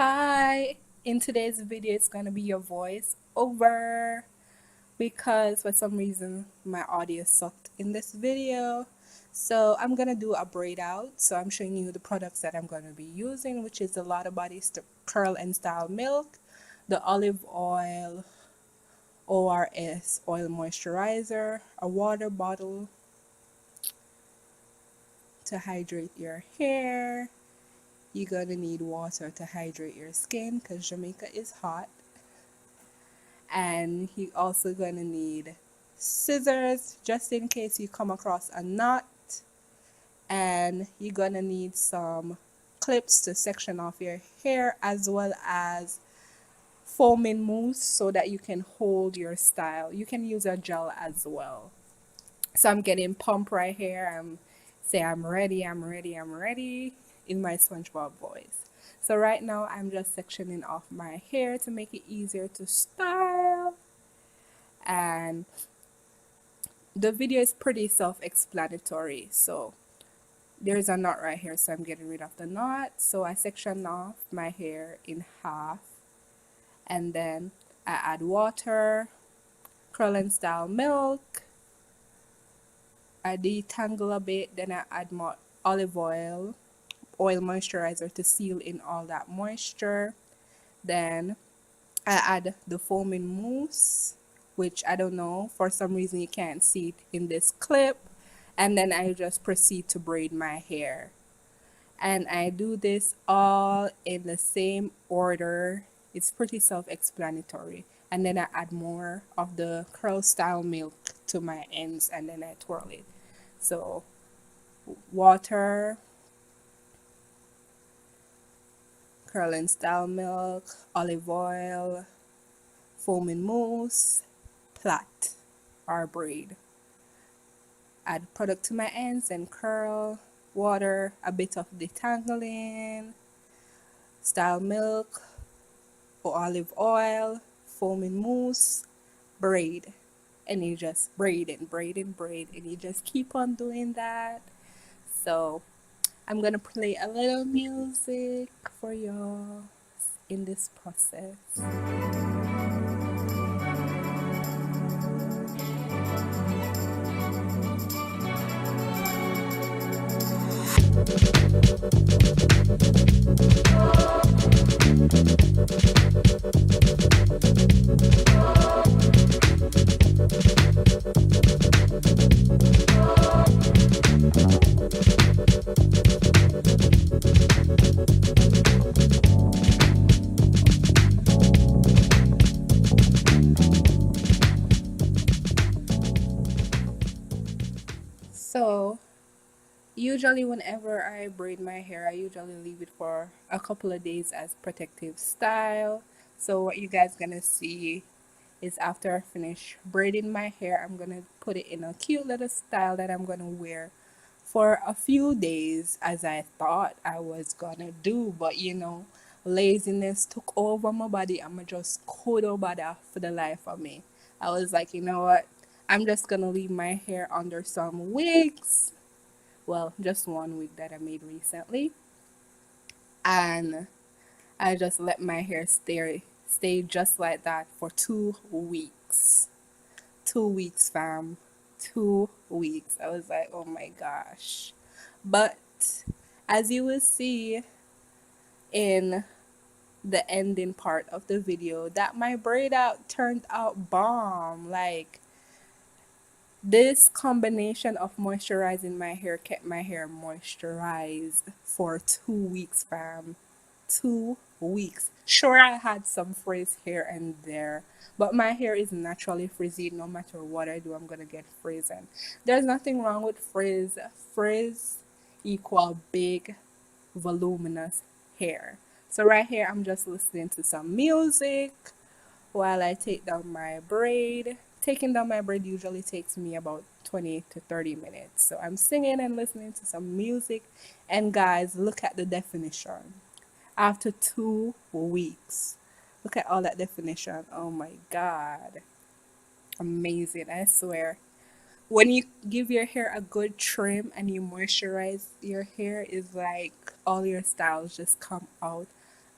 Hi, in today's video, it's gonna be your voice over because for some reason my audio sucked in this video. So I'm gonna do a braid out. So I'm showing you the products that I'm gonna be using, which is the lottabody curl and style milk, the olive oil, ORS oil moisturizer, a water bottle to hydrate your hair. You're gonna need water to hydrate your skin because Jamaica is hot. And you're also gonna need scissors just in case you come across a knot, and you're gonna need some clips to section off your hair, as well as foaming mousse so that you can hold your style. You can use a gel as well. So I'm getting pump right here. I'm ready, I'm ready in my SpongeBob voice. So right now I'm just sectioning off my hair to make it easier to style. And the video is pretty self-explanatory. So there's a knot right here, so I'm getting rid of the knot. So I section off my hair in half, and then I add water, curl and style milk, I detangle a bit, then I add more olive oil moisturizer to seal in all that moisture. Then I add the foaming mousse, which I don't know, for some reason you can't see it in this clip. And then I just proceed to braid my hair. And I do this all in the same order. It's pretty self-explanatory. And then I add more of the curl style milk to my ends, and then I twirl it. So water, curl and style milk, olive oil, foaming mousse, plait or braid. Add product to my ends and curl, water, a bit of detangling, style milk, olive oil, foaming mousse, braid. And you just braid and braid and braid, and you just keep on doing that. So I'm gonna play a little music for y'all in this process. So usually whenever I braid my hair, I usually leave it for a couple of days as protective style. So what you guys gonna see is after I finish braiding my hair, I'm gonna put it in a cute little style that I'm gonna wear for a few days, as I thought I was gonna do. But laziness took over my body. I'm just couldn't bother for the life of me. I was like, you know what? I'm just gonna leave my hair under some wigs. Well, just one wig that I made recently. And I just let my hair stay just like that for 2 weeks. 2 weeks, fam. 2 weeks. I was like, oh my gosh. But as you will see in the ending part of the video, that my braid out turned out bomb. Like, this combination of moisturizing my hair kept my hair moisturized for 2 weeks, fam. 2 weeks. Sure, I had some frizz here and there, but my hair is naturally frizzy. No matter what I do, I'm gonna get frizz, and there's nothing wrong with frizz. Frizz equal big, voluminous hair. So right here, I'm just listening to some music while I take down my braid. Taking down my braid usually takes me about 20 to 30 minutes. So I'm singing and listening to some music. And guys, look at the definition. After 2 weeks, look at all that definition. Oh my God. Amazing, I swear. When you give your hair a good trim and you moisturize your hair, is like all your styles just come out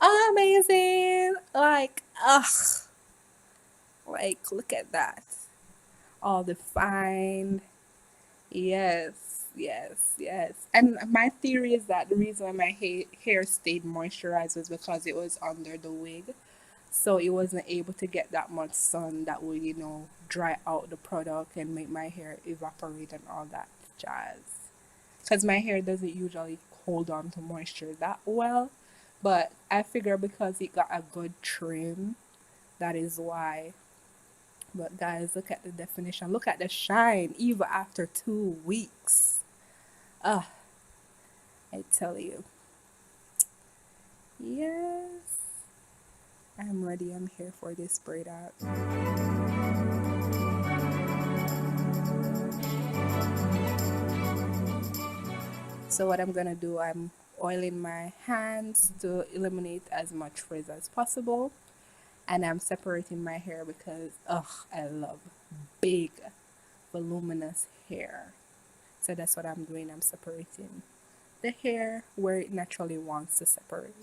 Amazing. Like, ugh. Like, look at that. All defined. Yes, yes, yes. And my theory is that the reason why my hair stayed moisturized was because it was under the wig. So it wasn't able to get that much sun that would, dry out the product and make my hair evaporate and all that jazz. Because my hair doesn't usually hold on to moisture that well. But I figure because it got a good trim, that is why. But guys, look at the definition. Look at the shine, even after 2 weeks. Ah, I tell you. Yes, I'm ready. I'm here for this braid out. So what I'm gonna do, I'm oiling my hands to eliminate as much frizz as possible. And I'm separating my hair because, I love big, voluminous hair. So that's what I'm doing. I'm separating the hair where it naturally wants to separate.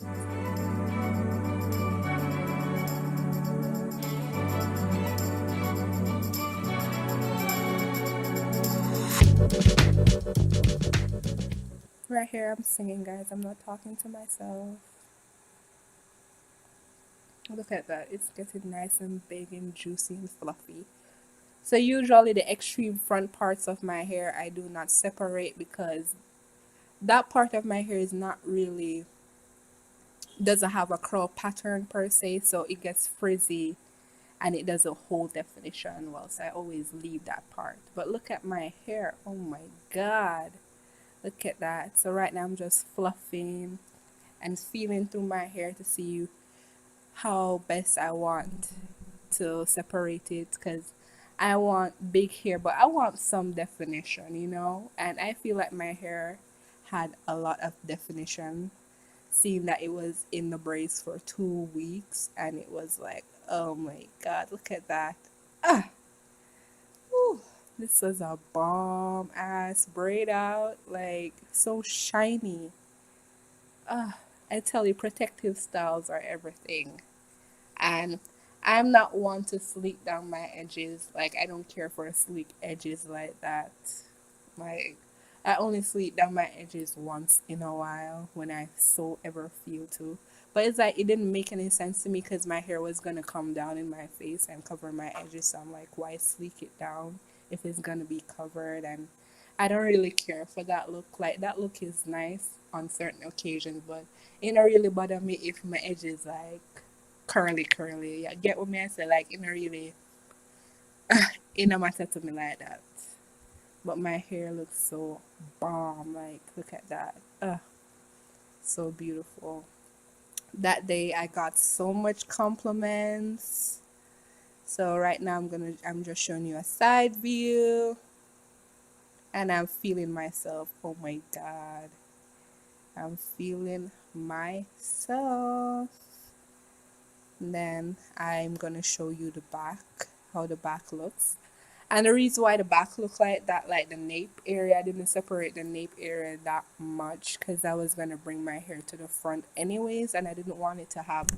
Right here, I'm singing, guys. I'm not talking to myself. Look at that. It's getting nice and big and juicy and fluffy. So usually the extreme front parts of my hair I do not separate because that part of my hair is not really doesn't have a curl pattern per se, so it gets frizzy and it doesn't hold definition well. So I always leave that part. But look at my hair. Oh my god. Look at that. So right now I'm just fluffing and feeling through my hair to see how best I want to separate it because I want big hair, but I want some definition. And I feel like my hair had a lot of definition, seeing that it was in the braids for 2 weeks, and it was like, oh my god, look at that. Ah, whew, this was a bomb ass braid out, like so shiny. Ah, I tell you, protective styles are everything. And I'm not one to sleek down my edges. Like I don't care for sleek edges like that. Like I only sleek down my edges once in a while when I so ever feel to. But it's like it didn't make any sense to me because my hair was gonna come down in my face and cover my edges. So I'm like, why sleek it down if it's gonna be covered? And I don't really care for that look. Like that look is nice on certain occasions, but it don't really bother me if my edges like curly. Yeah, get what me I say? Like it don't really it don't matter to me like that. But my hair looks so bomb. Like look at that. So beautiful. That day I got so much compliments. So right now I'm just showing you a side view and I'm feeling myself. Oh my god. I'm feeling myself. And then I'm gonna show you the back, how the back looks. And the reason why the back look like that, like the nape area, I didn't separate the nape area that much because I was gonna bring my hair to the front anyways, and I didn't want it to have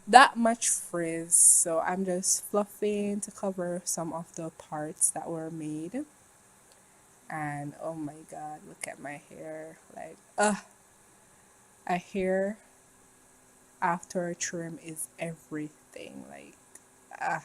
that much frizz. So I'm just fluffing to cover some of the parts that were made. And oh my god, look at my hair. Like, a hair after a trim is everything. Like, ah,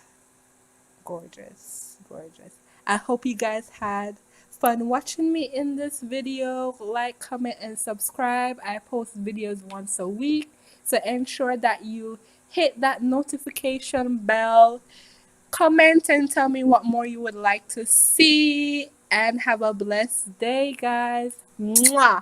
gorgeous, gorgeous. I hope you guys had fun watching me in this video. Like, comment, and subscribe. I post videos once a week, so ensure that you hit that notification bell. Comment and tell me what more you would like to see, and have a blessed day, guys. Mwah!